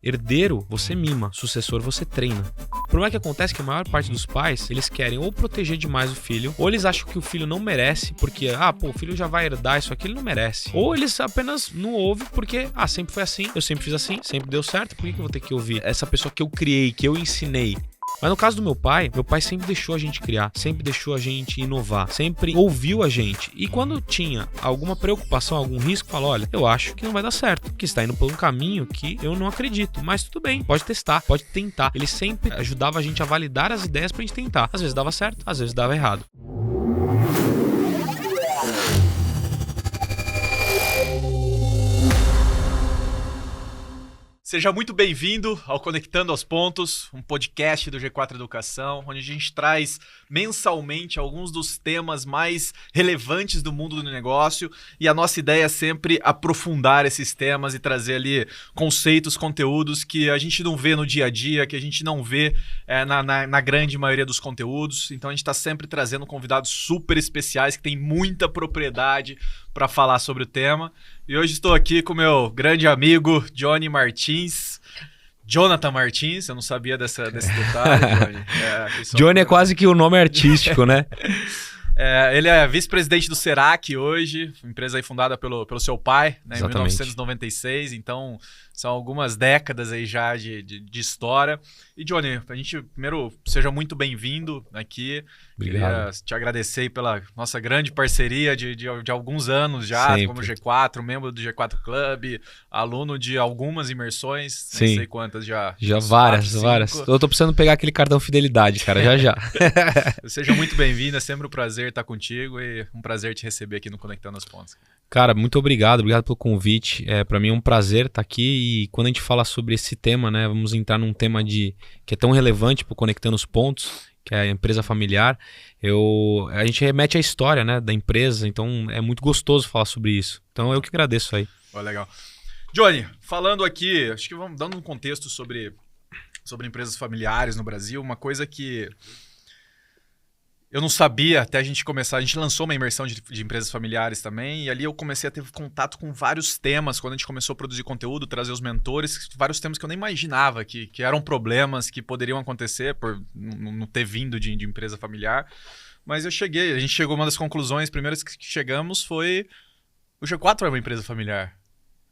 Herdeiro, você mima. Sucessor, você treina. O problema que acontece é que a maior parte dos pais, eles querem ou proteger demais o filho, ou eles acham que o filho não merece, porque, o filho já vai herdar isso aqui, ele não merece. Ou eles apenas não ouvem porque, sempre foi assim, eu sempre fiz assim, sempre deu certo, por que eu vou ter que ouvir essa pessoa que eu criei, que eu ensinei? Mas no caso do meu pai sempre deixou a gente criar, sempre deixou a gente inovar, sempre ouviu a gente. E quando tinha alguma preocupação, algum risco, falou, olha, eu acho que não vai dar certo, que está indo por um caminho que eu não acredito, mas tudo bem, pode testar, pode tentar. Ele sempre ajudava a gente a validar as ideias pra gente tentar. Às vezes dava certo, às vezes dava errado. Seja muito bem-vindo ao Conectando aos Pontos, um podcast do G4 Educação, onde a gente traz mensalmente alguns dos temas mais relevantes do mundo do negócio, e a nossa ideia é sempre aprofundar esses temas e trazer ali conceitos, conteúdos que a gente não vê no dia a dia, que a gente não vê na grande maioria dos conteúdos. Então a gente está sempre trazendo convidados super especiais que têm muita propriedade para falar sobre o tema. E hoje estou aqui com meu grande amigo Johnny Martins. Jonathan Martins, eu não sabia desse detalhe, Johnny. Johnny é quase que o nome artístico, né? Ele é vice-presidente do Serac hoje, empresa aí fundada pelo seu pai, né, em 1996, então são algumas décadas aí já de história. E Johnny, a gente primeiro seja muito bem-vindo aqui. Obrigado. Queria te agradecer aí pela nossa grande parceria de alguns anos já, Sempre. como G4, membro do G4 Club, aluno de algumas imersões, Sim. não sei quantas já. Já várias. Eu tô precisando pegar aquele cartão fidelidade, cara, já. Seja muito bem-vindo, é sempre um prazer estar contigo e um prazer te receber aqui no Conectando os Pontos. Cara, muito obrigado pelo convite. Para mim é um prazer estar aqui, e quando a gente fala sobre esse tema, né, vamos entrar num tema que é tão relevante para o Conectando os Pontos, que é a empresa familiar. A gente remete à história, né, da empresa, então é muito gostoso falar sobre isso. Então eu que agradeço aí. Legal. Johnny, falando aqui, acho que vamos dando um contexto sobre empresas familiares no Brasil, uma coisa que eu não sabia até a gente começar. A gente lançou uma imersão de empresas familiares também, e ali eu comecei a ter contato com vários temas quando a gente começou a produzir conteúdo, trazer os mentores, vários temas que eu nem imaginava que eram problemas que poderiam acontecer por não ter vindo de empresa familiar. Mas a gente chegou, uma das conclusões primeiras que chegamos foi: o G4 é uma empresa familiar.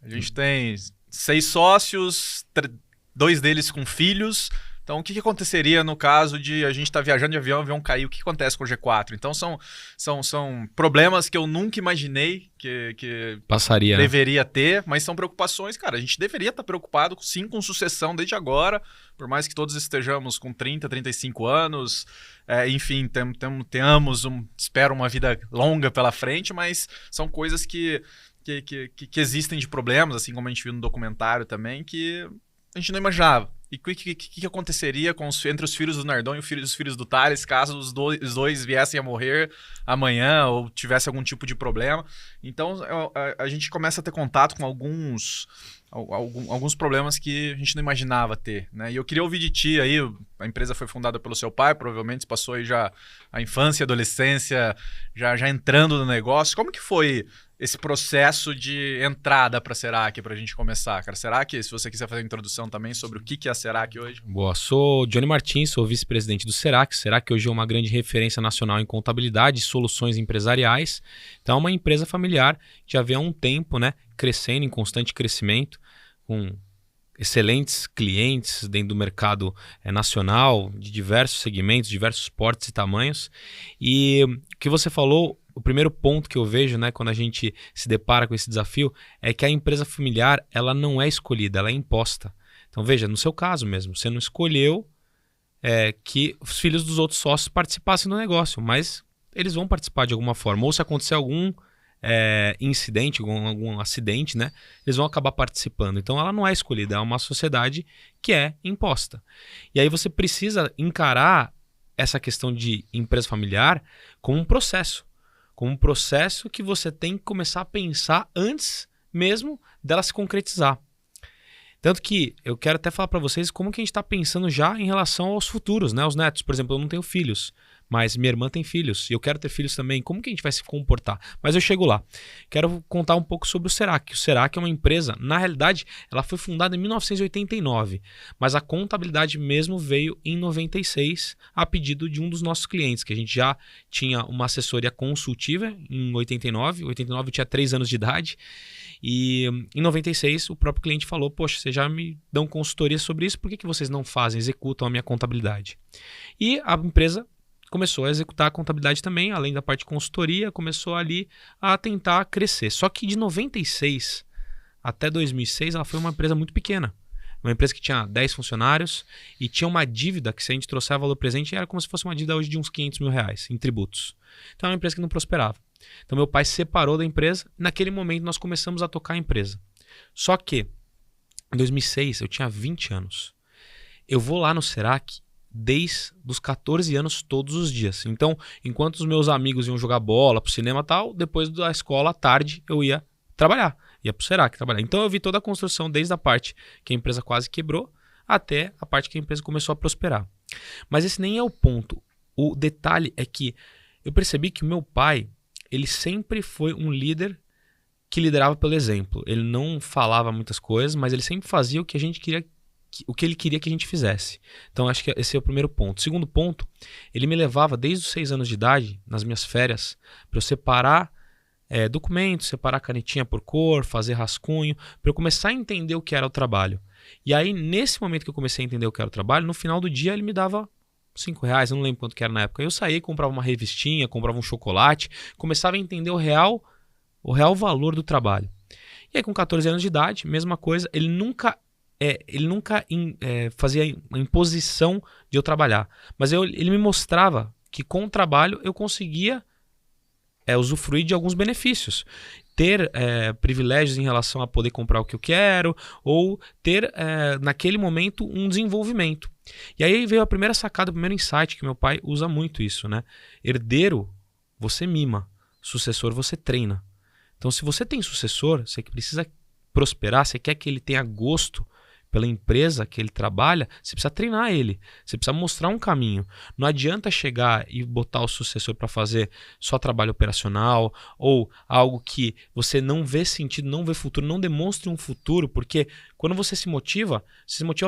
A gente tem 6 sócios, 2 deles com filhos. Então, o que aconteceria no caso de a gente estar viajando de avião, o avião cair? O que acontece com o G4? Então, são problemas que eu nunca imaginei que passaria, deveria ter, mas são preocupações, cara. A gente deveria estar preocupado, sim, com sucessão desde agora, por mais que todos estejamos com 30, 35 anos, enfim, tenhamos, espero, uma vida longa pela frente, mas são coisas que existem de problemas, assim como a gente viu no documentário também, que a gente não imaginava. E o que aconteceria entre os filhos do Nardon e os filhos do Thales, caso os dois viessem a morrer amanhã ou tivesse algum tipo de problema? Então, a gente começa a ter contato com alguns problemas que a gente não imaginava ter, né? E eu queria ouvir de ti aí, a empresa foi fundada pelo seu pai, provavelmente você passou aí já a infância, a adolescência, já entrando no negócio. Como que foi esse processo de entrada para a Serac, para a gente começar, cara? Serac, se você quiser fazer a introdução também sobre o que é a Serac hoje. Boa, sou Johnny Martins, sou vice-presidente do Serac. Serac hoje é uma grande referência nacional em contabilidade e soluções empresariais. Então é uma empresa familiar que já vem há um tempo, né, crescendo, em constante crescimento, com excelentes clientes dentro do mercado nacional, de diversos segmentos, diversos portes e tamanhos. E o que você falou, o primeiro ponto que eu vejo, né, quando a gente se depara com esse desafio, é que a empresa familiar, ela não é escolhida, ela é imposta. Então veja, no seu caso mesmo, você não escolheu que os filhos dos outros sócios participassem do negócio, mas eles vão participar de alguma forma. Ou se acontecer algum incidente, algum acidente, né, eles vão acabar participando. Então ela não é escolhida, é uma sociedade que é imposta. E aí você precisa encarar essa questão de empresa familiar como um processo que você tem que começar a pensar antes mesmo dela se concretizar. Tanto que eu quero até falar para vocês como que a gente está pensando já em relação aos futuros, né, aos netos. Por exemplo, eu não tenho filhos, mas minha irmã tem filhos e eu quero ter filhos também. Como que a gente vai se comportar? Mas eu chego lá. Quero contar um pouco sobre o Serac. O Serac é uma empresa, na realidade, ela foi fundada em 1989, mas a contabilidade mesmo veio em 96 a pedido de um dos nossos clientes, que a gente já tinha uma assessoria consultiva em 89. Em 89 eu tinha 3 anos de idade. E em 96 o próprio cliente falou, poxa, vocês já me dão consultoria sobre isso, por que vocês não fazem, executam a minha contabilidade? E a empresa começou a executar a contabilidade também, além da parte de consultoria, começou ali a tentar crescer. Só que de 96 até 2006 ela foi uma empresa muito pequena. Uma empresa que tinha 10 funcionários e tinha uma dívida que, se a gente trouxer valor presente, era como se fosse uma dívida hoje de uns 500 mil reais em tributos. Então é uma empresa que não prosperava. Então meu pai se separou da empresa e naquele momento nós começamos a tocar a empresa. Só que em 2006 eu tinha 20 anos. Eu vou lá no Serac desde os 14 anos todos os dias. Então, enquanto os meus amigos iam jogar bola, pro cinema e tal, depois da escola, à tarde, eu ia trabalhar. Ia pro Serac trabalhar. Então eu vi toda a construção, desde a parte que a empresa quase quebrou, até a parte que a empresa começou a prosperar. Mas esse nem é o ponto. O detalhe é que eu percebi que o meu pai, ele sempre foi um líder que liderava pelo exemplo. Ele não falava muitas coisas, mas ele sempre fazia o que a gente queria, o que ele queria que a gente fizesse. Então acho que esse é o primeiro ponto. Segundo ponto, ele me levava desde os 6 anos de idade, nas minhas férias, para eu separar documentos, separar canetinha por cor, fazer rascunho, para eu começar a entender o que era o trabalho. E aí, nesse momento que eu comecei a entender o que era o trabalho, no final do dia ele me dava R$5, eu não lembro quanto que era na época. Eu saía, comprava uma revistinha, comprava um chocolate, começava a entender o real valor do trabalho. E aí, com 14 anos de idade, mesma coisa, ele nunca fazia a imposição de eu trabalhar. Mas ele me mostrava que com o trabalho eu conseguia usufruir de alguns benefícios. Ter privilégios em relação a poder comprar o que eu quero, ou ter, naquele momento, um desenvolvimento. E aí veio a primeira sacada, o primeiro insight, que meu pai usa muito isso, né? Herdeiro, você mima. Sucessor, você treina. Então, se você tem sucessor, você precisa prosperar, você quer que ele tenha gosto pela empresa que ele trabalha, você precisa treinar ele, você precisa mostrar um caminho. Não adianta chegar e botar o sucessor para fazer só trabalho operacional ou algo que você não vê sentido, não vê futuro, não demonstre um futuro, porque quando você se motiva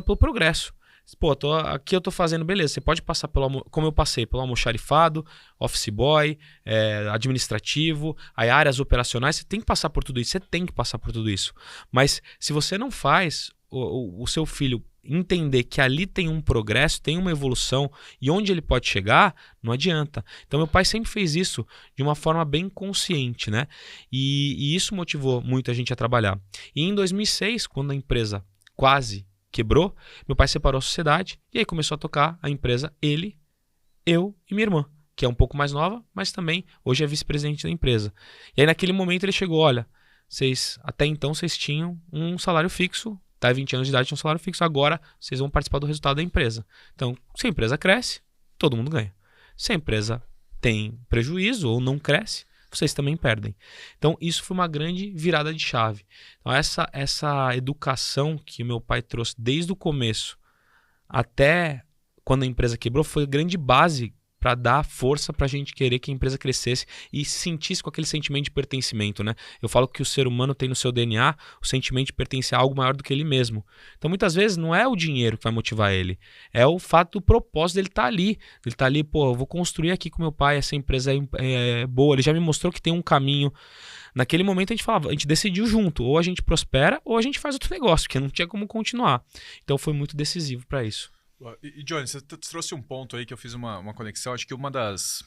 pelo progresso. Pô, aqui eu tô fazendo, beleza, você pode passar como eu passei, pelo almoxarifado, office boy, administrativo, aí áreas operacionais, você tem que passar por tudo isso, Mas se você não faz o seu filho entender que ali tem um progresso, tem uma evolução e onde ele pode chegar, não adianta. Então meu pai sempre fez isso de uma forma bem consciente, né? E isso motivou muito a gente a trabalhar. E em 2006, quando a empresa quase quebrou, meu pai separou a sociedade e aí começou a tocar a empresa, ele, eu e minha irmã, que é um pouco mais nova, mas também hoje é vice-presidente da empresa. E aí naquele momento ele chegou, olha, até então vocês tinham um salário fixo, até 20 anos de idade tinha um salário fixo, agora vocês vão participar do resultado da empresa. Então, se a empresa cresce, todo mundo ganha. Se a empresa tem prejuízo ou não cresce, vocês também perdem. Então, isso foi uma grande virada de chave. Então, essa educação que meu pai trouxe desde o começo até quando a empresa quebrou foi grande base para dar força para a gente querer que a empresa crescesse e sentisse com aquele sentimento de pertencimento, né? Eu falo que o ser humano tem no seu DNA o sentimento de pertencer a algo maior do que ele mesmo. Então, muitas vezes, não é o dinheiro que vai motivar ele, é o fato do propósito dele estar ali. Ele está ali, pô, eu vou construir aqui com meu pai, essa empresa é boa, ele já me mostrou que tem um caminho. Naquele momento a gente decidiu junto, ou a gente prospera ou a gente faz outro negócio, porque não tinha como continuar. Então, foi muito decisivo para isso. E Johnny, você trouxe um ponto aí que eu fiz uma conexão. Acho que uma das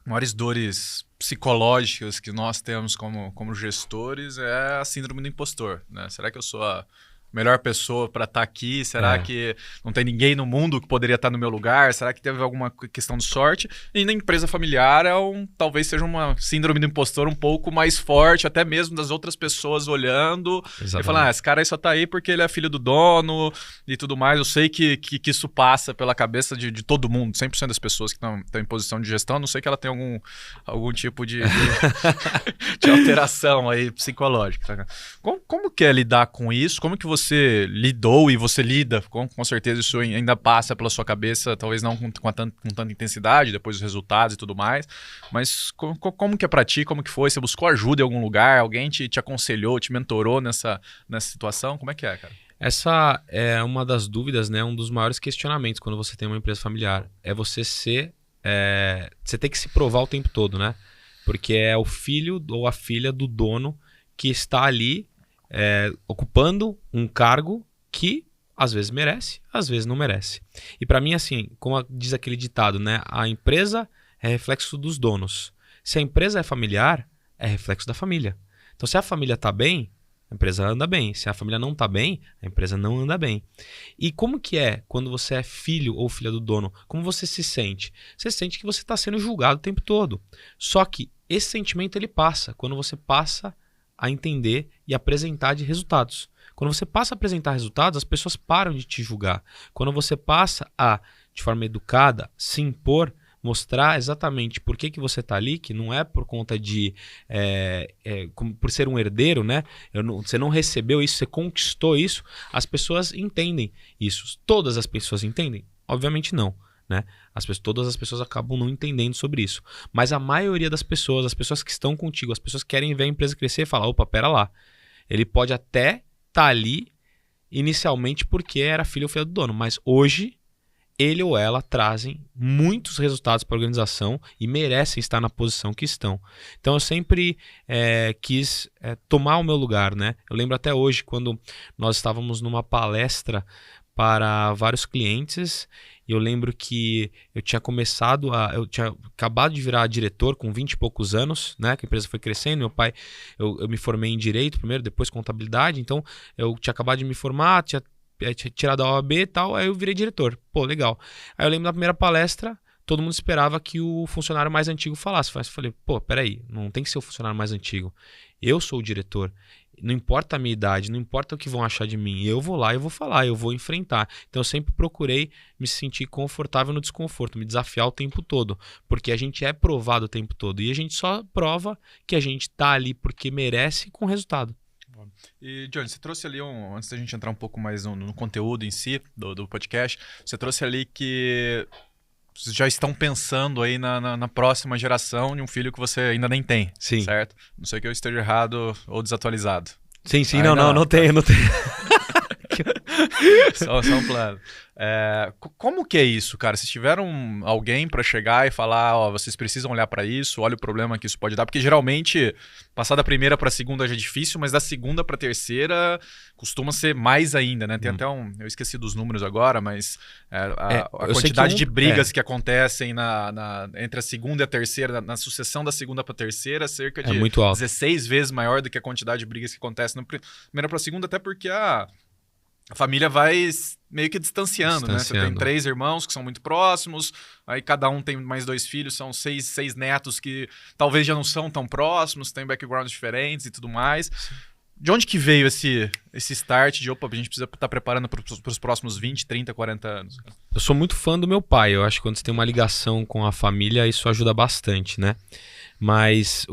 maiores dores psicológicas que nós temos como gestores é a síndrome do impostor, né? Será que eu sou a melhor pessoa para estar aqui? Será que não tem ninguém no mundo que poderia estar no meu lugar? Será que teve alguma questão de sorte? E na empresa familiar talvez seja uma síndrome do impostor um pouco mais forte, até mesmo das outras pessoas olhando. Exatamente. E falando, esse cara aí só tá aí porque ele é filho do dono e tudo mais. Eu sei que isso passa pela cabeça de todo mundo, 100% das pessoas que estão em posição de gestão, a não sei que ela tem algum tipo de alteração aí psicológica. Como que é lidar com isso? Como que você você lidou e você lida, com certeza isso ainda passa pela sua cabeça, talvez não com tanta intensidade, depois os resultados e tudo mais, mas como que é pra ti, como que foi? Você buscou ajuda em algum lugar? Alguém te aconselhou, te mentorou nessa situação? Como é que é, cara? Essa é uma das dúvidas, né? Um dos maiores questionamentos quando você tem uma empresa familiar. É você você tem que se provar o tempo todo, né? Porque é o filho ou a filha do dono que está ali ocupando um cargo que às vezes merece, às vezes não merece. E para mim, assim, como diz aquele ditado, né? A empresa é reflexo dos donos. Se a empresa é familiar, é reflexo da família. Então, se a família está bem, a empresa anda bem. Se a família não está bem, a empresa não anda bem. E como que é quando você é filho ou filha do dono? Como você se sente? Você sente que você está sendo julgado o tempo todo. Só que esse sentimento ele passa quando você passa a entender e apresentar de resultados. Quando você passa a apresentar resultados, as pessoas param de te julgar. Quando você passa a, de forma educada, se impor, mostrar exatamente por que você está ali, que não é por conta de por ser um herdeiro, né? Você não recebeu isso, você conquistou isso, as pessoas entendem isso. Todas as pessoas entendem? Obviamente não, né? Todas as pessoas acabam não entendendo sobre isso. Mas a maioria das pessoas, as pessoas que estão contigo, as pessoas que querem ver a empresa crescer, falam, opa, pera lá. Ele pode até estar ali inicialmente porque era filho ou filha do dono, mas hoje ele ou ela trazem muitos resultados para a organização e merecem estar na posição que estão. Então eu sempre quis tomar o meu lugar, né? Eu lembro até hoje quando nós estávamos numa palestra para vários clientes e eu lembro que eu tinha acabado de virar diretor com 20 e poucos anos, né? Que a empresa foi crescendo. Meu pai, eu me formei em Direito primeiro, depois Contabilidade, então eu tinha acabado de me formar, tinha tirado a OAB e tal, aí eu virei diretor. Pô, legal. Aí eu lembro da primeira palestra, todo mundo esperava que o funcionário mais antigo falasse. Eu falei, pô, peraí, não tem que ser o funcionário mais antigo. Eu sou o diretor. Não importa a minha idade, não importa o que vão achar de mim. Eu vou lá, eu vou falar, eu vou enfrentar. Então eu sempre procurei me sentir confortável no desconforto, me desafiar o tempo todo. Porque a gente é provado o tempo todo. E a gente só prova que a gente tá ali porque merece com resultado. E, Johnny, você trouxe ali, antes da gente entrar um pouco mais no conteúdo em si do podcast, você trouxe ali que vocês já estão pensando aí na próxima geração de um filho que você ainda nem tem, sim, certo? Não sei que eu esteja errado ou desatualizado. Sim, não tenho. Só um plano. Como que é isso, cara? Vocês tiveram alguém para chegar e falar, ó, vocês precisam olhar para isso, olha o problema que isso pode dar, porque geralmente passar da primeira para a segunda já é difícil, mas da segunda para a terceira costuma ser mais ainda, né? Tem até eu esqueci dos números agora, mas a quantidade de brigas que acontecem entre a segunda e a terceira, na sucessão da segunda para a terceira, cerca de muito alto. 16 vezes maior do que a quantidade de brigas que acontecem na primeira para a segunda, até porque a família vai meio que distanciando, né? Você tem 3 irmãos que são muito próximos, aí cada um tem mais 2 filhos, são 6 netos que talvez já não são tão próximos, têm backgrounds diferentes e tudo mais. De onde que veio esse start de, opa, a gente precisa estar preparando para os próximos 20, 30, 40 anos? Eu sou muito fã do meu pai, eu acho que quando você tem uma ligação com a família, isso ajuda bastante, né? Mas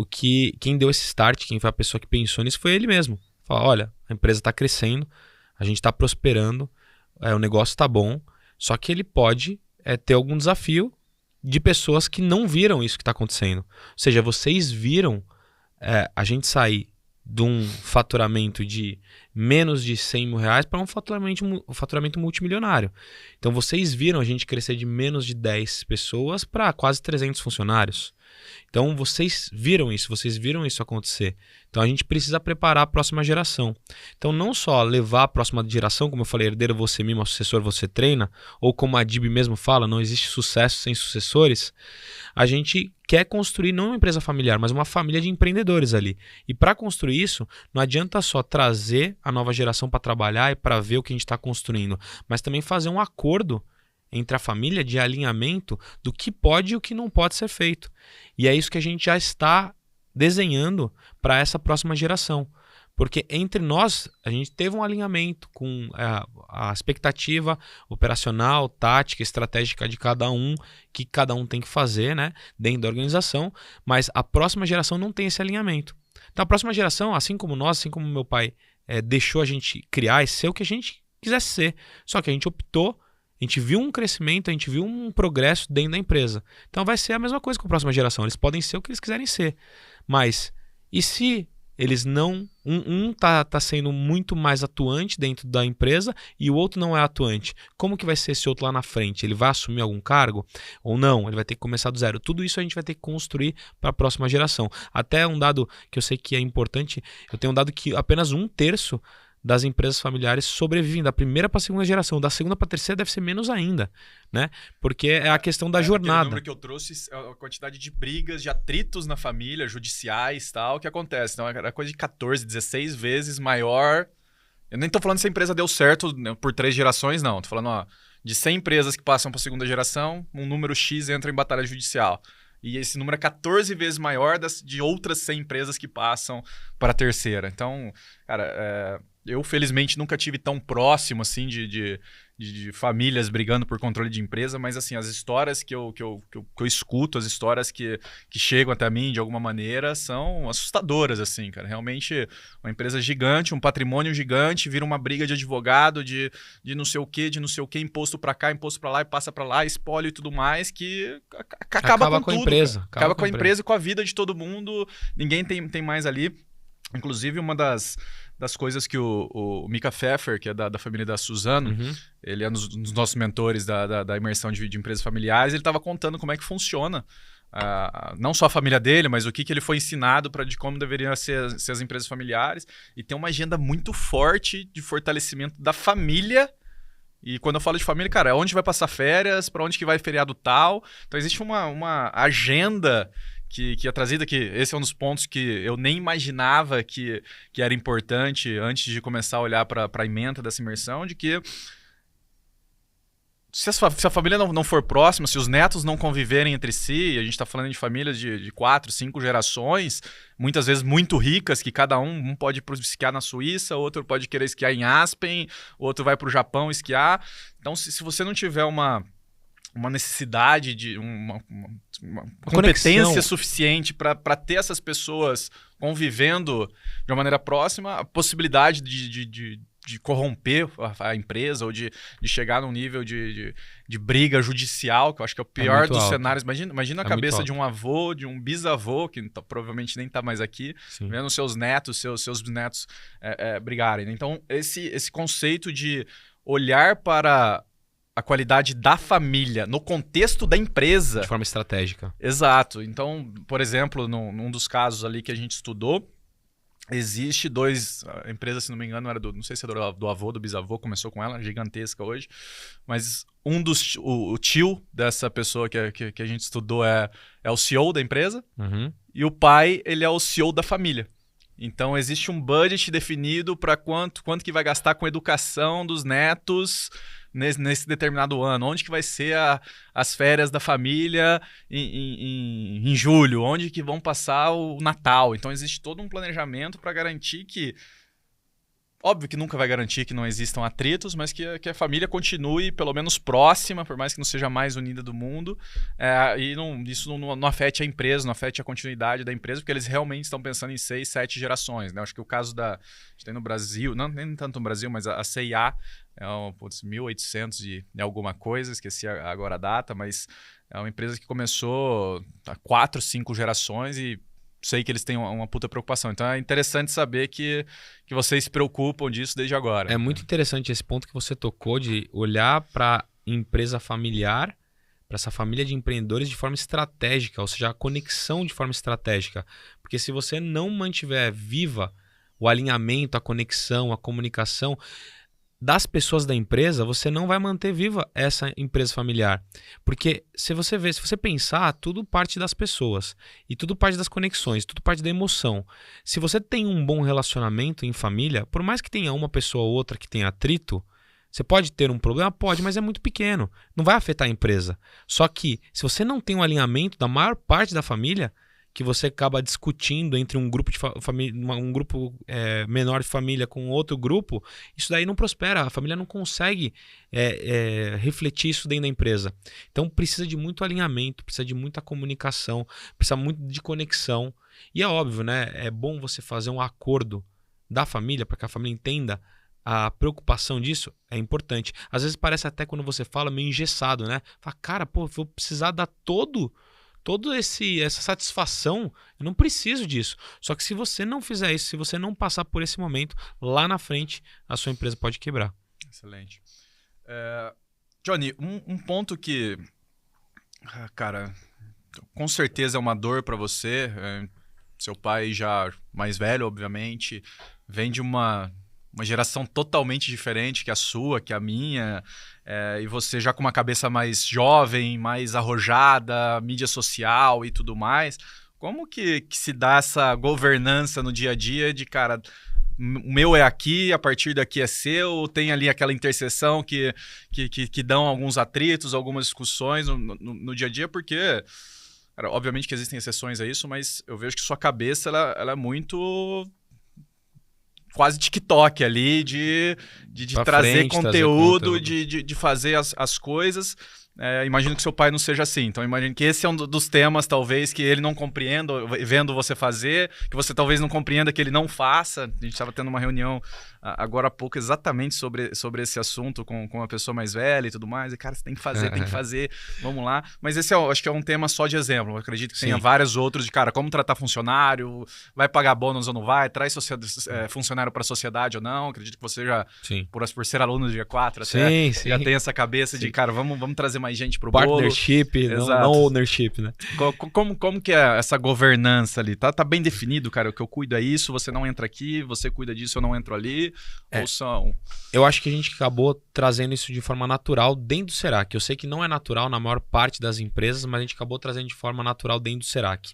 quem deu esse start, quem foi a pessoa que pensou nisso, foi ele mesmo. Fala, olha, a empresa está crescendo, a gente está prosperando, o negócio está bom, só que ele pode ter algum desafio de pessoas que não viram isso que está acontecendo. Ou seja, vocês viram a gente sair de um faturamento de menos de 100 mil reais para um faturamento multimilionário. Então vocês viram a gente crescer de menos de 10 pessoas para quase 300 funcionários. Então vocês viram isso acontecer. Então a gente precisa preparar a próxima geração. Então não só levar a próxima geração, como eu falei, herdeiro você mima, sucessor você treina, ou como a Dib mesmo fala, não existe sucesso sem sucessores. A gente quer construir não uma empresa familiar, mas uma família de empreendedores ali. E para construir isso, não adianta só trazer a nova geração para trabalhar e para ver o que a gente está construindo, mas também fazer um acordo entre a família de alinhamento do que pode e o que não pode ser feito. E é isso que a gente já está desenhando para essa próxima geração. Porque entre nós, a gente teve um alinhamento com a expectativa operacional, tática, estratégica de cada um, que cada um tem que fazer, né, dentro da organização, mas a próxima geração não tem esse alinhamento. Então a próxima geração, assim como nós, assim como meu pai deixou a gente criar e ser o que a gente quisesse ser. Só que a gente optou, a gente viu um crescimento, a gente viu um progresso dentro da empresa. Então vai ser a mesma coisa com a próxima geração. Eles podem ser o que eles quiserem ser. Mas, e se eles não... tá sendo muito mais atuante dentro da empresa e o outro não é atuante. Como que vai ser esse outro lá na frente? Ele vai assumir algum cargo ou não? Ele vai ter que começar do zero. Tudo isso a gente vai ter que construir para a próxima geração. Até um dado que eu sei que é importante, eu tenho um dado que apenas 1/3 das empresas familiares sobrevivem da primeira para a segunda geração. Da segunda para a terceira deve ser menos ainda, né? Porque é a questão da jornada. O número que eu trouxe é a quantidade de brigas, de atritos na família, judiciais e tal, que acontece. Então é coisa de 14, 16 vezes maior. Eu nem tô falando se a empresa deu certo, né, por 3 gerações, não. Tô falando, ó, de 100 empresas que passam para a segunda geração, um número X entra em batalha judicial. E esse número é 14 vezes maior de outras 100 empresas que passam para a terceira. Então, cara, eu felizmente nunca tive tão próximo assim de famílias brigando por controle de empresa, mas assim, as histórias que eu escuto, as histórias que chegam até mim de alguma maneira são assustadoras, assim, cara. Realmente uma empresa gigante, um patrimônio gigante, vira uma briga de advogado, de não sei o quê, imposto para cá, imposto para lá, e passa para lá, espólio e tudo mais, que acaba com a tudo, empresa. Acaba com a empresa e com a vida de todo mundo. Ninguém tem mais ali. Inclusive, uma das coisas que o Mika Pfeffer, que é da família da Suzano, ele é um dos nossos mentores da imersão de empresas familiares, ele estava contando como é que funciona, não só a família dele, mas o que ele foi ensinado de como deveriam ser as empresas familiares. E tem uma agenda muito forte de fortalecimento da família. E quando eu falo de família, cara, é onde vai passar férias, para onde que vai feriado tal. Então existe uma agenda que é trazida, que esse é um dos pontos que eu nem imaginava que era importante antes de começar a olhar para a ementa dessa imersão, de que se a família não for próxima, se os netos não conviverem entre si, a gente está falando de famílias de 4, 5 gerações, muitas vezes muito ricas, que cada um pode esquiar na Suíça, outro pode querer esquiar em Aspen, outro vai para o Japão esquiar. Então, se você não tiver uma necessidade de uma competência suficiente para ter essas pessoas convivendo de uma maneira próxima, a possibilidade de corromper a empresa ou de chegar num nível de briga judicial, que eu acho que é o pior dos cenários. Imagina a cabeça de um avô, de um bisavô, que provavelmente nem está mais aqui, Sim. vendo seus netos, seus bisnetos brigarem. Então, esse conceito de olhar para a qualidade da família no contexto da empresa. De forma estratégica. Exato. Então, por exemplo, num dos casos ali que a gente estudou, existe 2 empresas, se não me engano, não sei se era do avô, do bisavô, começou com ela, gigantesca hoje, mas o tio dessa pessoa que a gente estudou é o CEO da empresa, e o pai, ele é o CEO da família. Então, existe um budget definido para quanto que vai gastar com educação dos netos nesse determinado ano, onde que vai ser as férias da família em julho, onde que vão passar o Natal. Então existe todo um planejamento para garantir que, óbvio que nunca vai garantir que não existam atritos, mas que a família continue pelo menos próxima, por mais que não seja a mais unida do mundo, e isso não afete a empresa, não afete a continuidade da empresa, porque eles realmente estão pensando em 6, 7 gerações, né? Acho que o caso a gente tem no Brasil, não nem tanto no Brasil, mas a C&A é 1800 e alguma coisa, esqueci agora a data, mas é uma empresa que começou há 4, 5 gerações e sei que eles têm uma puta preocupação. Então é interessante saber que vocês se preocupam disso desde agora. É muito interessante esse ponto que você tocou de olhar para empresa familiar, para essa família de empreendedores de forma estratégica, ou seja, a conexão de forma estratégica. Porque se você não mantiver viva o alinhamento, a conexão, a comunicação das pessoas da empresa, você não vai manter viva essa empresa familiar. Porque se você pensar, tudo parte das pessoas e tudo parte das conexões, tudo parte da emoção. Se você tem um bom relacionamento em família, por mais que tenha uma pessoa ou outra que tenha atrito, você pode ter um problema? Pode, mas é muito pequeno. Não vai afetar a empresa. Só que se você não tem um alinhamento da maior parte da família, que você acaba discutindo entre um grupo de família, um grupo menor de família com outro grupo, isso daí não prospera, a família não consegue refletir isso dentro da empresa. Então precisa de muito alinhamento, precisa de muita comunicação, precisa muito de conexão. E é óbvio, né? É bom você fazer um acordo da família, para que a família entenda a preocupação disso, é importante. Às vezes parece até quando você fala meio engessado, né? Fala, cara, pô, vou precisar dar todo essa satisfação, eu não preciso disso. Só que se você não fizer isso, se você não passar por esse momento, lá na frente a sua empresa pode quebrar. Excelente. Johnny, um ponto que, cara, com certeza é uma dor para você. Seu pai já mais velho, obviamente, vem de uma geração totalmente diferente que a sua, que a minha, e você já com uma cabeça mais jovem, mais arrojada, mídia social e tudo mais. Como que se dá essa governança no dia a dia de, cara, o meu é aqui, a partir daqui é seu, tem ali aquela interseção que dão alguns atritos, algumas discussões no dia a dia, porque, cara, obviamente que existem exceções a isso, mas eu vejo que sua cabeça ela é muito quase TikTok ali, de trazer conteúdo, de fazer as coisas. Imagino que seu pai não seja assim. Então, imagino que esse é um dos temas, talvez, que ele não compreenda, vendo você fazer, que você talvez não compreenda que ele não faça. A gente estava tendo uma reunião agora há pouco exatamente sobre esse assunto com uma pessoa mais velha e tudo mais. E, cara, você tem que fazer, vamos lá. Mas esse acho que é um tema só de exemplo. Eu acredito que tenha vários outros de, cara, como tratar funcionário, vai pagar bônus ou não vai, traz funcionário para a sociedade ou não. Acredito que você já, por ser aluno do G4, até, já tem essa cabeça de, cara, vamos trazer mais gente pro bolo. Partnership, não ownership, né? Como que é essa governança ali? Tá bem definido, cara, o que eu cuido é isso, você não entra aqui, você cuida disso, eu não entro ali? Ou são... Eu acho que a gente acabou trazendo isso de forma natural dentro do Serac. Eu sei que não é natural na maior parte das empresas, mas a gente acabou trazendo de forma natural dentro do Serac.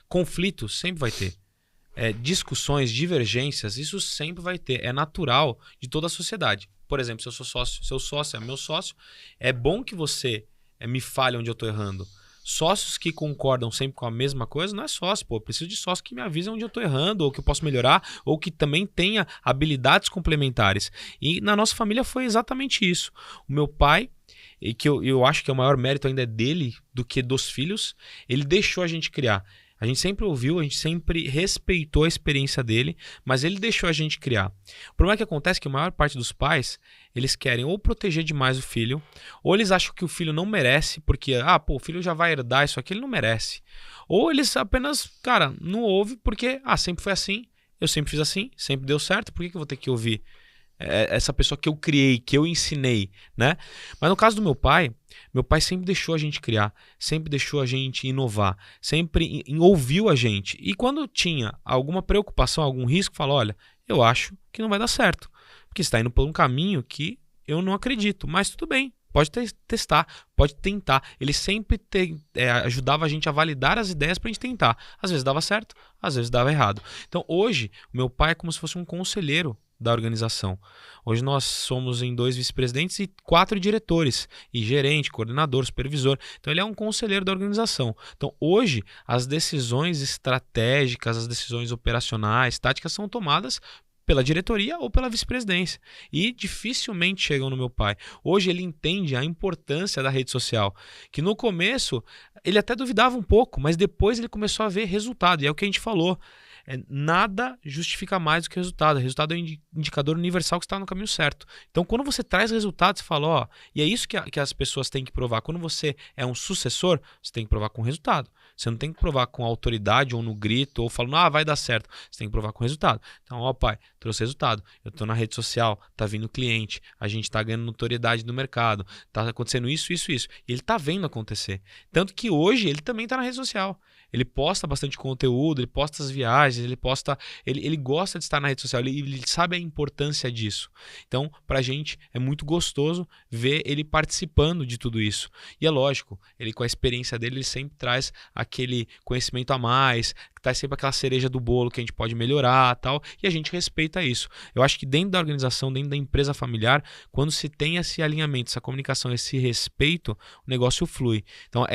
Conflitos sempre vai ter. Discussões, divergências, isso sempre vai ter. É natural de toda a sociedade. Por exemplo, se eu sou sócio, seu sócio é meu sócio, é bom que você me fale onde eu estou errando. Sócios que concordam sempre com a mesma coisa não é sócio, pô. Eu preciso de sócio que me avise onde eu estou errando, ou que eu posso melhorar, ou que também tenha habilidades complementares. E na nossa família foi exatamente isso. O meu pai, e que eu acho que o maior mérito ainda é dele do que dos filhos, ele deixou a gente criar. A gente sempre ouviu, a gente sempre respeitou a experiência dele, mas ele deixou a gente criar. O problema é que acontece que a maior parte dos pais, eles querem ou proteger demais o filho, ou eles acham que o filho não merece, porque, o filho já vai herdar isso aqui, ele não merece. Ou eles apenas, cara, não ouve porque, sempre foi assim, eu sempre fiz assim, sempre deu certo, por que eu vou ter que ouvir essa pessoa que eu criei, que eu ensinei, né? Mas no caso do meu pai sempre deixou a gente criar, sempre deixou a gente inovar, sempre ouviu a gente. E quando tinha alguma preocupação, algum risco, falou, olha, eu acho que não vai dar certo, porque você está indo por um caminho que eu não acredito, mas tudo bem, pode testar, pode tentar. Ele sempre ajudava a gente a validar as ideias para a gente tentar. Às vezes dava certo, às vezes dava errado. Então hoje, o meu pai é como se fosse um conselheiro da organização. Hoje nós somos em 2 vice-presidentes e 4 diretores, e gerente, coordenador, supervisor. Então ele é um conselheiro da organização. Então hoje as decisões estratégicas, as decisões operacionais, táticas são tomadas pela diretoria ou pela vice-presidência. E dificilmente chegam no meu pai. Hoje ele entende a importância da rede social, que no começo ele até duvidava um pouco, mas depois ele começou a ver resultado. E é o que a gente falou. Nada justifica mais do que o resultado. O resultado é um indicador universal que está no caminho certo. Então, quando você traz resultado, você fala, e é isso que as pessoas têm que provar. Quando você é um sucessor, você tem que provar com resultado. Você não tem que provar com autoridade ou no grito, ou falando, vai dar certo. Você tem que provar com resultado. Então, pai, trouxe resultado. Eu estou na rede social, tá vindo cliente, a gente está ganhando notoriedade no mercado, tá acontecendo isso. E ele está vendo acontecer. Tanto que hoje ele também está na rede social. Ele posta bastante conteúdo, ele posta as viagens, ele gosta de estar na rede social, ele sabe a importância disso. Então, pra gente é muito gostoso ver ele participando de tudo isso. E é lógico, ele com a experiência dele, ele sempre traz aquele conhecimento a mais, que traz sempre aquela cereja do bolo que a gente pode melhorar, tal, e a gente respeita isso. Eu acho que dentro da organização, dentro da empresa familiar, quando se tem esse alinhamento, essa comunicação, esse respeito, o negócio flui. Então,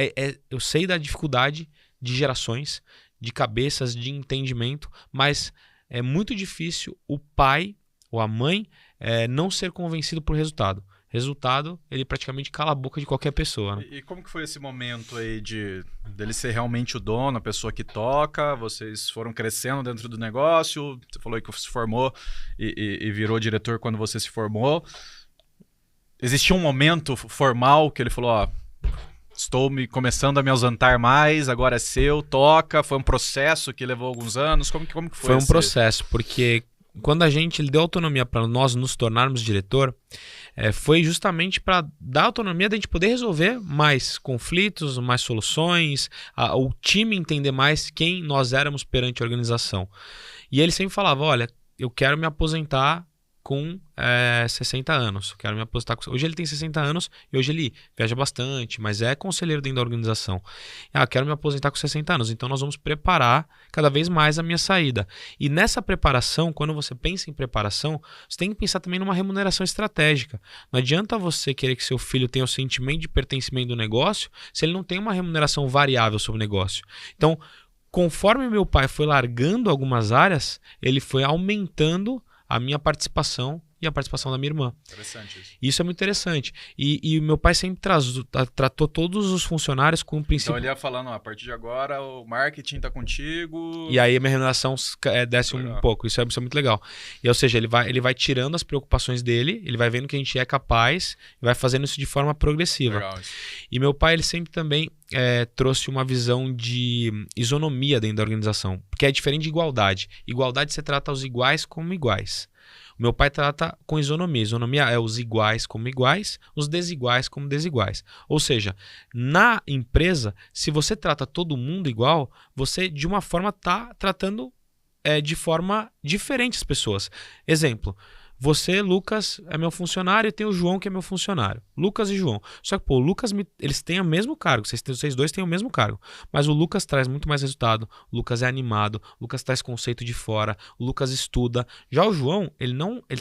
eu sei da dificuldade de gerações, de cabeças, de entendimento, mas é muito difícil o pai ou a mãe não ser convencido por resultado. Resultado, ele praticamente cala a boca de qualquer pessoa. Né? E como que foi esse momento aí dele ser realmente o dono, a pessoa que toca? Vocês foram crescendo dentro do negócio? Você falou que se formou e virou diretor quando você se formou. Existia um momento formal que ele falou, ó, estou começando a me ausentar mais, agora é seu, toca. Foi um processo que levou alguns anos. Como que foi? Foi um processo, porque quando ele deu autonomia para nós nos tornarmos diretor, foi justamente para dar autonomia da gente poder resolver mais conflitos, mais soluções, o time entender mais quem nós éramos perante a organização. E ele sempre falava, olha, eu quero me aposentar com 60 anos. Quero me aposentar com... Hoje ele tem 60 anos e hoje ele viaja bastante, mas é conselheiro dentro da organização. Quero me aposentar com 60 anos, então nós vamos preparar cada vez mais a minha saída. E nessa preparação, quando você pensa em preparação, você tem que pensar também numa remuneração estratégica. Não adianta você querer que seu filho tenha o sentimento de pertencimento do negócio se ele não tem uma remuneração variável sobre o negócio. Então, conforme meu pai foi largando algumas áreas, ele foi aumentando a minha participação e a participação da minha irmã. Interessante isso. Isso é muito interessante. E meu pai sempre tratou todos os funcionários com o princípio... Então ele ia falando, a partir de agora o marketing está contigo... E aí a minha remuneração desce um pouco. Isso é muito legal. E, ou seja, ele vai tirando as preocupações dele, ele vai vendo que a gente é capaz e vai fazendo isso de forma progressiva. Legal isso. E meu pai, ele sempre também trouxe uma visão de isonomia dentro da organização, porque é diferente de igualdade. Igualdade você trata os iguais como iguais. O meu pai trata com isonomia. Isonomia é os iguais como iguais, os desiguais como desiguais. Ou seja, na empresa, se você trata todo mundo igual, você de uma forma está tratando de forma diferente as pessoas. Exemplo, você, Lucas, é meu funcionário e tem o João que é meu funcionário. Lucas e João. Só que, o Lucas, eles têm o mesmo cargo. Vocês dois têm o mesmo cargo. Mas o Lucas traz muito mais resultado. O Lucas é animado. O Lucas traz conceito de fora. O Lucas estuda. Já o João,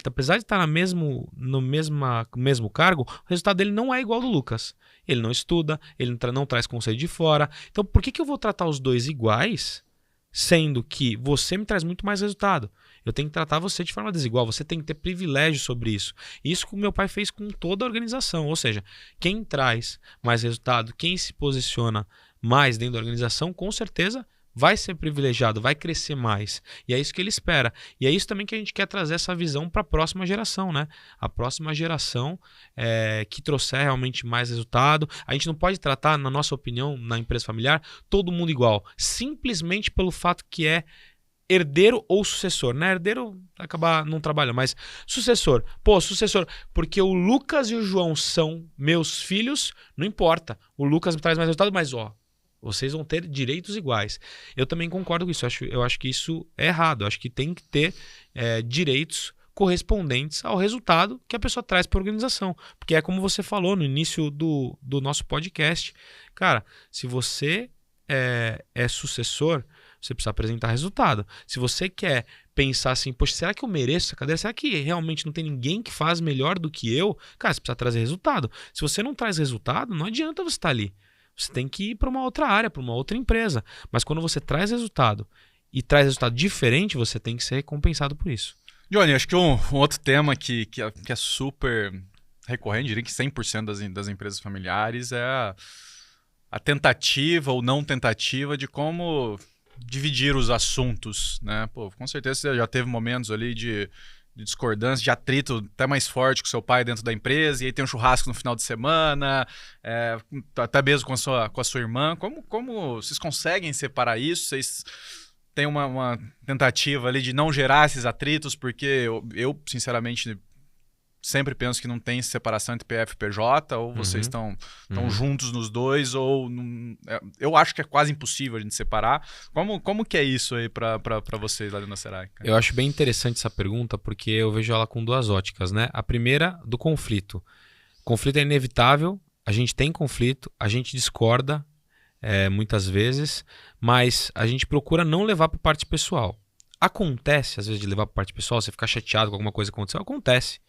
apesar de estar no mesmo cargo, o resultado dele não é igual ao do Lucas. Ele não estuda, ele não traz conceito de fora. Então, por que eu vou tratar os dois iguais, sendo que você me traz muito mais resultado? Eu tenho que tratar você de forma desigual, você tem que ter privilégio sobre isso. Isso que o meu pai fez com toda a organização, ou seja, quem traz mais resultado, quem se posiciona mais dentro da organização, com certeza vai ser privilegiado, vai crescer mais. E é isso que ele espera. E é isso também que a gente quer trazer essa visão para a próxima geração, né? A próxima geração que trouxer realmente mais resultado. A gente não pode tratar, na nossa opinião, na empresa familiar, todo mundo igual, simplesmente pelo fato que é herdeiro ou sucessor, né? Herdeiro acabar não trabalha, mas sucessor. Sucessor, porque o Lucas e o João são meus filhos, não importa. O Lucas me traz mais resultado, mas vocês vão ter direitos iguais. Eu também concordo com isso. Eu acho que isso é errado. Eu acho que tem que ter direitos correspondentes ao resultado que a pessoa traz para a organização. Porque é como você falou no início do nosso podcast. Cara, se você é sucessor, você precisa apresentar resultado. Se você quer pensar assim, poxa, será que eu mereço essa cadeira? Será que realmente não tem ninguém que faz melhor do que eu? Cara, você precisa trazer resultado. Se você não traz resultado, não adianta você estar ali. Você tem que ir para uma outra área, para uma outra empresa. Mas quando você traz resultado e traz resultado diferente, você tem que ser recompensado por isso. Johnny, acho que um outro tema que é super recorrente, diria que 100% das empresas familiares é a tentativa ou não tentativa de como dividir os assuntos, né? Com certeza você já teve momentos ali de discordância, de atrito até mais forte com seu pai dentro da empresa, e aí tem um churrasco no final de semana, até mesmo com a sua irmã. Como vocês conseguem separar isso? Vocês têm uma tentativa ali de não gerar esses atritos? Porque eu sinceramente, sempre penso que não tem separação entre PF e PJ, ou vocês estão juntos nos dois, ou eu acho que é quase impossível a gente separar. Como que é isso aí para vocês lá dentro da Serac? Eu acho bem interessante essa pergunta, porque eu vejo ela com duas óticas, né? A primeira, do conflito. O conflito é inevitável, a gente tem conflito, a gente discorda muitas vezes, mas a gente procura não levar para parte pessoal. Acontece, às vezes, de levar para parte pessoal, você ficar chateado com alguma coisa que aconteceu, acontece.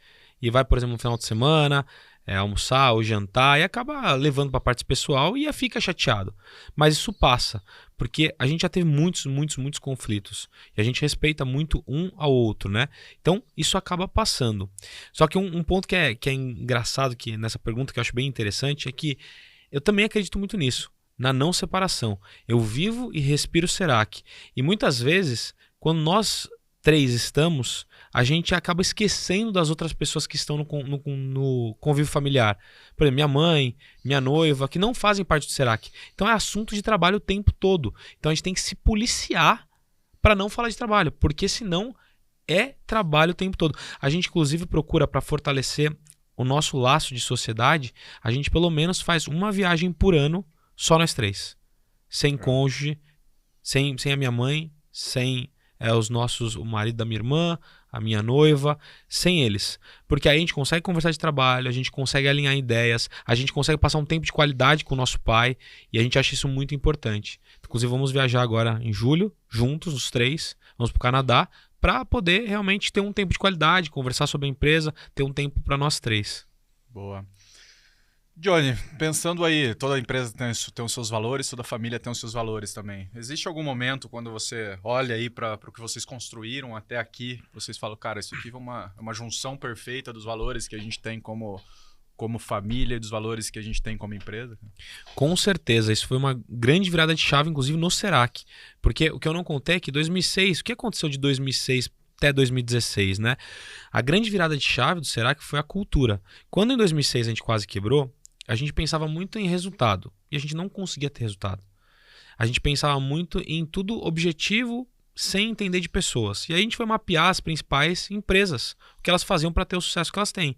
E vai, por exemplo, no final de semana, almoçar ou jantar e acaba levando para a parte pessoal e fica chateado. Mas isso passa, porque a gente já teve muitos conflitos e a gente respeita muito um ao outro, né? Então isso acaba passando. Só que um ponto que é engraçado que nessa pergunta que eu acho bem interessante é que eu também acredito muito nisso, na não separação. Eu vivo e respiro Serac. E muitas vezes, quando nós três estamos, a gente acaba esquecendo das outras pessoas que estão no convívio familiar. Por exemplo, minha mãe, minha noiva, que não fazem parte do Serac. Então é assunto de trabalho o tempo todo. Então a gente tem que se policiar para não falar de trabalho, porque senão é trabalho o tempo todo. A gente inclusive procura, para fortalecer o nosso laço de sociedade, a gente pelo menos faz uma viagem por ano, só nós três. Sem cônjuge, sem a minha mãe, sem o marido da minha irmã, a minha noiva, sem eles. Porque aí a gente consegue conversar de trabalho, a gente consegue alinhar ideias, a gente consegue passar um tempo de qualidade com o nosso pai, e a gente acha isso muito importante. Inclusive vamos viajar agora em julho, juntos, os três, vamos para o Canadá, para poder realmente ter um tempo de qualidade, conversar sobre a empresa, ter um tempo para nós três. Boa. Johnny, pensando aí, toda empresa tem os seus valores, toda família tem os seus valores também. Existe algum momento quando você olha aí para o que vocês construíram até aqui, vocês falam, cara, isso aqui é uma junção perfeita dos valores que a gente tem como família e dos valores que a gente tem como empresa? Com certeza, isso foi uma grande virada de chave, inclusive no Serac. Porque o que eu não contei é que 2006, o que aconteceu de 2006 até 2016, né? A grande virada de chave do Serac foi a cultura. Quando em 2006 a gente quase quebrou, a gente pensava muito em resultado e a gente não conseguia ter resultado. A gente pensava muito em tudo objetivo sem entender de pessoas. E aí a gente foi mapear as principais empresas, o que elas faziam para ter o sucesso que elas têm.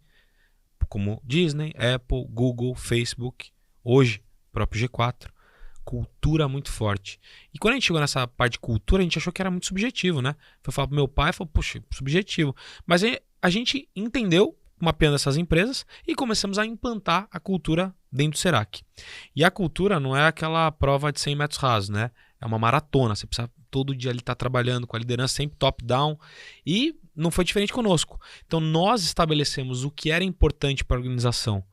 Como Disney, Apple, Google, Facebook, hoje, próprio G4. Cultura muito forte. E quando a gente chegou nessa parte de cultura, a gente achou que era muito subjetivo, né? Foi falar pro meu pai, falou, poxa, subjetivo. Mas aí a gente entendeu, mapeando essas empresas, e começamos a implantar a cultura dentro do Serac. E a cultura não é aquela prova de 100 metros rasos, né? É uma maratona, você precisa todo dia ali estar trabalhando com a liderança sempre top-down, e não foi diferente conosco. Então nós estabelecemos o que era importante para a organização.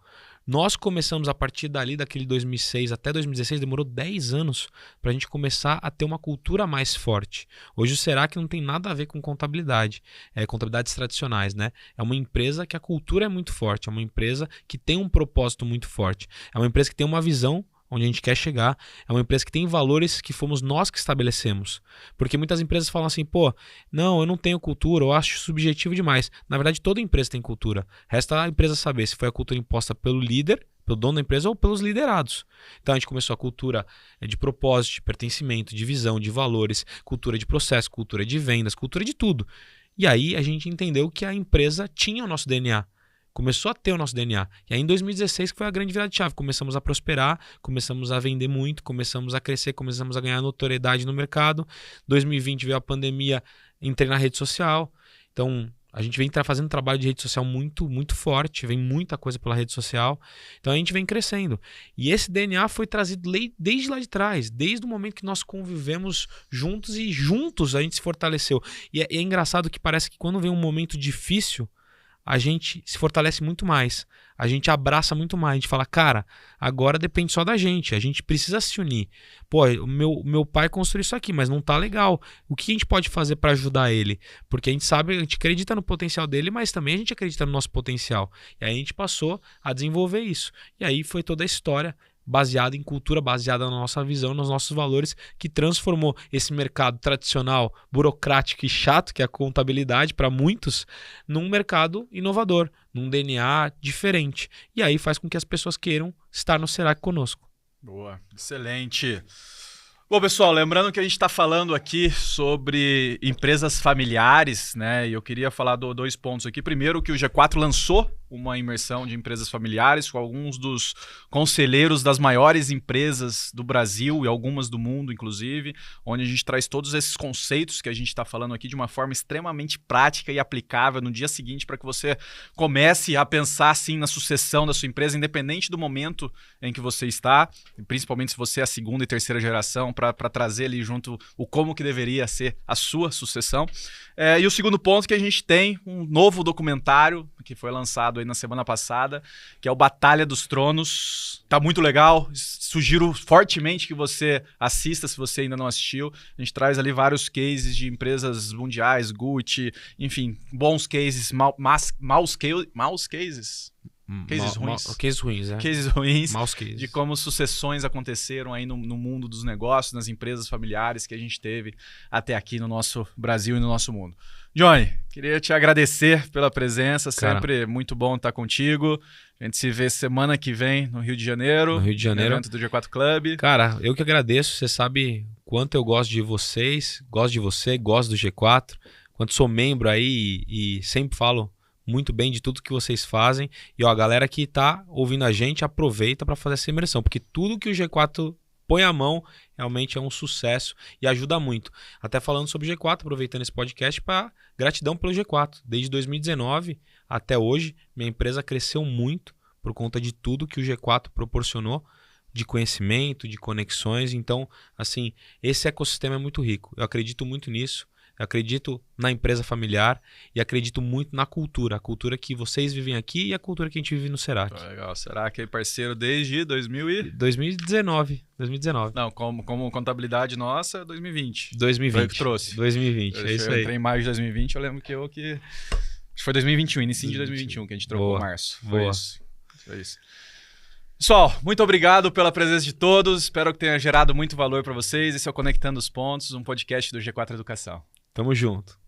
Nós começamos a partir dali, daquele 2006 até 2016, demorou 10 anos para a gente começar a ter uma cultura mais forte. Hoje o Serac não tem nada a ver com contabilidade, contabilidades tradicionais, né? É uma empresa que a cultura é muito forte, é uma empresa que tem um propósito muito forte, é uma empresa que tem uma visão onde a gente quer chegar, é uma empresa que tem valores que fomos nós que estabelecemos. Porque muitas empresas falam assim, pô, não, eu não tenho cultura, eu acho subjetivo demais. Na verdade, toda empresa tem cultura. Resta a empresa saber se foi a cultura imposta pelo líder, pelo dono da empresa ou pelos liderados. Então a gente começou a cultura de propósito, de pertencimento, de visão, de valores, cultura de processo, cultura de vendas, cultura de tudo. E aí a gente entendeu que a empresa tinha o nosso DNA. Começou a ter o nosso DNA. E aí em 2016 que foi a grande virada de chave. Começamos a prosperar, começamos a vender muito, começamos a crescer, começamos a ganhar notoriedade no mercado. 2020 veio a pandemia, entrei na rede social. Então a gente vem fazendo um trabalho de rede social muito forte, vem muita coisa pela rede social. Então a gente vem crescendo. E esse DNA foi trazido desde lá de trás, desde o momento que nós convivemos juntos e juntos a gente se fortaleceu. E é engraçado que parece que quando vem um momento difícil, a gente se fortalece muito mais, a gente abraça muito mais, a gente fala, cara, agora depende só da gente, a gente precisa se unir. Pô, o meu pai construiu isso aqui, mas não tá legal. O que a gente pode fazer para ajudar ele? Porque a gente sabe, a gente acredita no potencial dele, mas também a gente acredita no nosso potencial. E aí a gente passou a desenvolver isso. E aí foi toda a história baseada em cultura, baseada na nossa visão, nos nossos valores, que transformou esse mercado tradicional, burocrático e chato, que é a contabilidade para muitos, num mercado inovador, num DNA diferente. E aí faz com que as pessoas queiram estar no Serac conosco. Boa, excelente. Bom, pessoal, lembrando que a gente está falando aqui sobre empresas familiares, né? E eu queria falar dois pontos aqui. Primeiro, que o G4 lançou uma imersão de empresas familiares com alguns dos conselheiros das maiores empresas do Brasil e algumas do mundo, inclusive, onde a gente traz todos esses conceitos que a gente está falando aqui de uma forma extremamente prática e aplicável no dia seguinte para que você comece a pensar assim na sucessão da sua empresa, independente do momento em que você está, principalmente se você é a segunda e terceira geração, para trazer ali junto o como que deveria ser a sua sucessão. E o segundo ponto que a gente tem um novo documentário que foi lançado lançado aí na semana passada, que é o Batalha dos Tronos. Tá muito legal, sugiro fortemente que você assista se você ainda não assistiu. A gente traz ali vários cases de empresas mundiais, Gucci, enfim, bons cases, maus cases. Cases ruins. Cases ruins, é. Cases ruins. Maus cases. De como sucessões aconteceram aí no mundo dos negócios, nas empresas familiares que a gente teve até aqui no nosso Brasil e no nosso mundo. Johnny, queria te agradecer pela presença, sempre muito bom estar contigo. A gente se vê semana que vem no Rio de Janeiro. No Rio de Janeiro. No evento do G4 Club. Cara, eu que agradeço. Você sabe quanto eu gosto de vocês, gosto de você, gosto do G4. Quanto sou membro aí e sempre falo muito bem de tudo que vocês fazem. E ó, a galera que tá ouvindo a gente, aproveita para fazer essa imersão, porque tudo que o G4 põe a mão realmente é um sucesso e ajuda muito. Até falando sobre o G4, aproveitando esse podcast, para gratidão pelo G4. Desde 2019 até hoje, minha empresa cresceu muito por conta de tudo que o G4 proporcionou, de conhecimento, de conexões. Então, assim, esse ecossistema é muito rico. Eu acredito muito nisso. Eu acredito na empresa familiar e acredito muito na cultura. A cultura que vocês vivem aqui e a cultura que a gente vive no Serac. Legal. Serac é parceiro desde 2019. Não, como contabilidade nossa, 2020. 2020. Foi o que trouxe. 2020, é isso aí. Eu entrei em maio de 2020, eu lembro que acho que foi 2021, início de 2021 que a gente trocou março. Foi isso. Pessoal, muito obrigado pela presença de todos. Espero que tenha gerado muito valor para vocês. Esse é o Conectando os Pontos, um podcast do G4 Educação. Tamo junto.